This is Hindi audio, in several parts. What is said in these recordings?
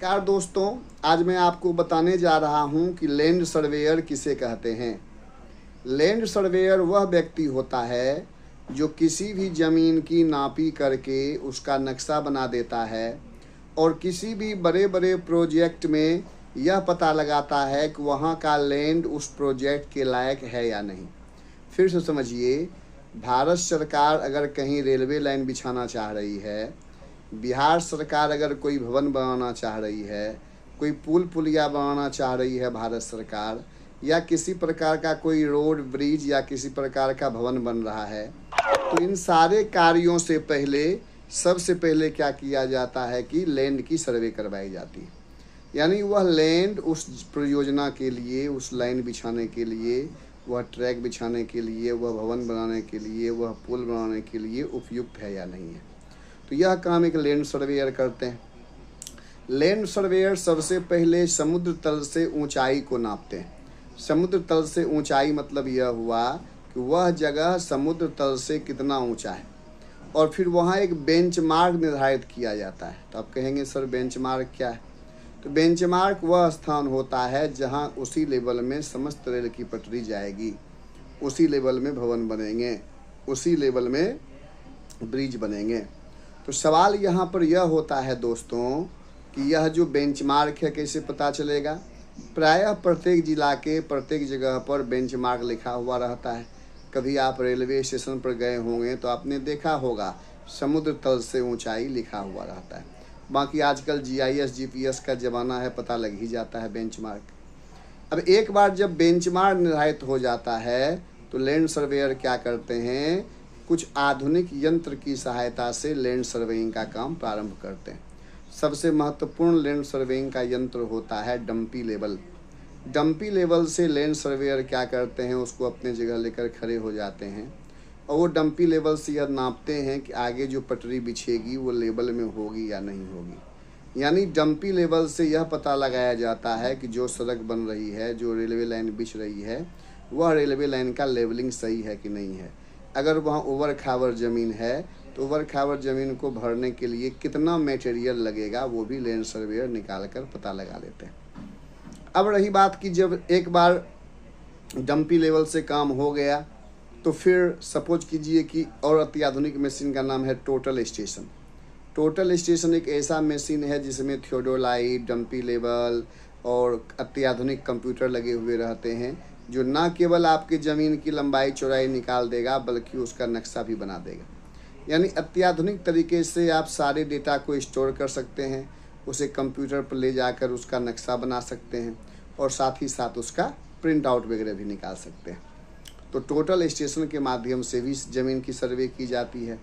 नमस्कार दोस्तों, आज मैं आपको बताने जा रहा हूं कि लैंड सर्वेयर किसे कहते हैं। लैंड सर्वेयर वह व्यक्ति होता है जो किसी भी ज़मीन की नापी करके उसका नक्शा बना देता है और किसी भी बड़े बड़े प्रोजेक्ट में यह पता लगाता है कि वहाँ का लैंड उस प्रोजेक्ट के लायक है या नहीं। फिर से समझिए, भारत सरकार अगर कहीं रेलवे लाइन बिछाना चाह रही है, बिहार सरकार अगर कोई भवन बनाना चाह रही है, कोई पुल पुलिया बनाना चाह रही है भारत सरकार, या किसी प्रकार का कोई रोड ब्रिज या किसी प्रकार का भवन बन रहा है, तो इन सारे कार्यों से पहले सबसे पहले क्या किया जाता है कि लैंड की सर्वे करवाई जाती है। यानी वह लैंड उस परियोजना के लिए, उस लाइन बिछाने के लिए, वह ट्रैक बिछाने के लिए, वह भवन बनाने के लिए, वह पुल बनाने के लिए उपयुक्त है या नहीं है। तो यह काम एक लैंड सर्वेयर करते हैं। लैंड सर्वेयर सबसे पहले समुद्र तल से ऊंचाई को नापते हैं। समुद्र तल से ऊंचाई मतलब यह हुआ कि वह जगह समुद्र तल से कितना ऊंचा है, और फिर वहाँ एक बेंचमार्क निर्धारित किया जाता है। तो आप कहेंगे सर बेंचमार्क क्या है? तो बेंचमार्क वह स्थान होता है जहाँ उसी लेवल में समस्त रेल की पटरी जाएगी, उसी लेवल में भवन बनेंगे, उसी लेवल में ब्रिज बनेंगे। तो सवाल यहाँ पर यह होता है दोस्तों कि यह जो बेंचमार्क है कैसे पता चलेगा। प्रायः प्रत्येक जिला के प्रत्येक जगह पर बेंचमार्क लिखा हुआ रहता है। कभी आप रेलवे स्टेशन पर गए होंगे तो आपने देखा होगा समुद्र तल से ऊंचाई लिखा हुआ रहता है। बाकी आजकल GIS GPS का ज़माना है, पता लग ही जाता है बेंचमार्क। अब एक बार जब बेंचमार्क निर्धारित हो जाता है तो लैंड सर्वेयर क्या करते हैं, कुछ आधुनिक यंत्र की सहायता से लैंड सर्वेइंग का काम प्रारंभ करते हैं। सबसे महत्वपूर्ण लैंड सर्वेइंग का यंत्र होता है डंपी लेवल। डंपी लेवल से लैंड सर्वेयर क्या करते हैं, उसको अपने जगह लेकर खड़े हो जाते हैं और वो डंपी लेवल से यह नापते हैं कि आगे जो पटरी बिछेगी वो लेवल में होगी या नहीं होगी। यानी डंपी लेवल से यह पता लगाया जाता है कि जो सड़क बन रही है, जो रेलवे लाइन बिछ रही है, वह रेलवे लाइन का लेवलिंग सही है कि नहीं है। अगर वहाँ ओवर खावर ज़मीन है तो ओवर खावर ज़मीन को भरने के लिए कितना मटेरियल लगेगा वो भी लैंड सर्वेयर निकाल कर पता लगा लेते हैं। अब रही बात कि जब एक बार डंपी लेवल से काम हो गया तो फिर सपोज कीजिए कि और अत्याधुनिक मशीन का नाम है टोटल स्टेशन। टोटल स्टेशन एक ऐसा मशीन है जिसमें थियोडोलाइट, डंपी लेवल और अत्याधुनिक कंप्यूटर लगे हुए रहते हैं, जो ना केवल आपकी ज़मीन की लंबाई चौड़ाई निकाल देगा बल्कि उसका नक्शा भी बना देगा। यानी अत्याधुनिक तरीके से आप सारे डेटा को स्टोर कर सकते हैं, उसे कंप्यूटर पर ले जाकर उसका नक्शा बना सकते हैं और साथ ही साथ उसका प्रिंट आउट वगैरह भी निकाल सकते हैं। तो टोटल स्टेशन के माध्यम से भी ज़मीन की सर्वे की जाती है।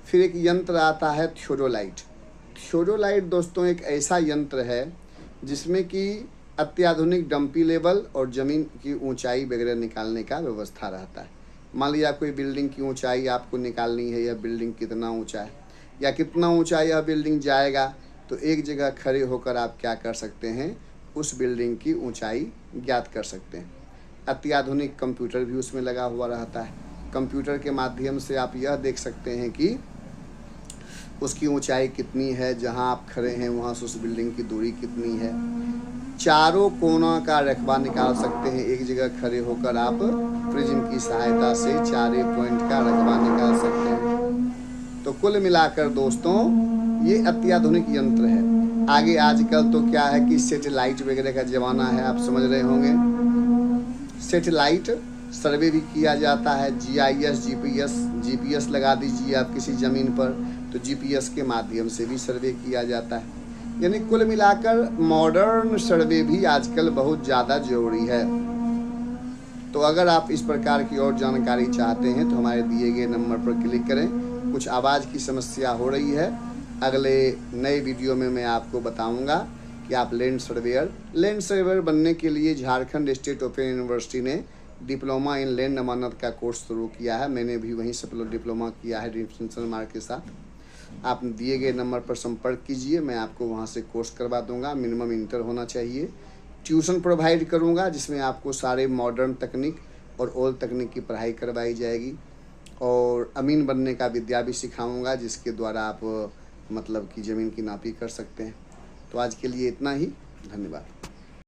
फिर एक यंत्र आता है थियोडोलाइट। थियोडोलाइट दोस्तों एक ऐसा यंत्र है जिसमें कि अत्याधुनिक डंपी लेवल और ज़मीन की ऊंचाई वगैरह निकालने का व्यवस्था रहता है। मान लिया कोई बिल्डिंग की ऊंचाई आपको निकालनी है, यह बिल्डिंग कितना ऊंचा है या कितना ऊंचा यह बिल्डिंग जाएगा, तो एक जगह खड़े होकर आप क्या कर सकते हैं, उस बिल्डिंग की ऊंचाई ज्ञात कर सकते हैं। अत्याधुनिक कंप्यूटर भी उसमें लगा हुआ रहता है। कंप्यूटर के माध्यम से आप यह देख सकते हैं कि उसकी ऊंचाई कितनी है, जहां आप खड़े हैं वहां से उस बिल्डिंग की दूरी कितनी है। चारों कोना का रकबा निकाल सकते हैं। एक जगह खड़े होकर आप प्रिज्म की सहायता से चारे पॉइंट का रकबा निकाल सकते हैं। तो कुल मिलाकर दोस्तों ये अत्याधुनिक यंत्र है। आगे आजकल तो क्या है कि सैटेलाइट वगैरह का ज़माना है, आप समझ रहे होंगे। सैटेलाइट सर्वे भी किया जाता है। GIS GPS लगा दीजिए आप किसी ज़मीन पर, तो GPS के माध्यम से भी सर्वे किया जाता है। यानी कुल मिलाकर मॉडर्न सर्वे भी आजकल बहुत ज़्यादा ज़रूरी है। तो अगर आप इस प्रकार की और जानकारी चाहते हैं तो हमारे दिए गए नंबर पर क्लिक करें। कुछ आवाज़ की समस्या हो रही है, अगले नए वीडियो में मैं आपको बताऊंगा कि आप लैंड सर्वेयर बनने के लिए झारखंड स्टेट ओपन यूनिवर्सिटी ने डिप्लोमा इन लैंड अमानत का कोर्स शुरू किया है। मैंने भी वहीं से डिप्लोमा किया है डिस्टिंक्शन मार्क के साथ। आप दिए गए नंबर पर संपर्क कीजिए, मैं आपको वहां से कोर्स करवा दूंगा। मिनिमम इंटर होना चाहिए। ट्यूशन प्रोवाइड करूंगा जिसमें आपको सारे मॉडर्न तकनीक और ओल्ड तकनीक की पढ़ाई करवाई जाएगी, और अमीन बनने का विद्या भी सिखाऊंगा जिसके द्वारा आप मतलब कि ज़मीन की नापी कर सकते हैं। तो आज के लिए इतना ही। धन्यवाद।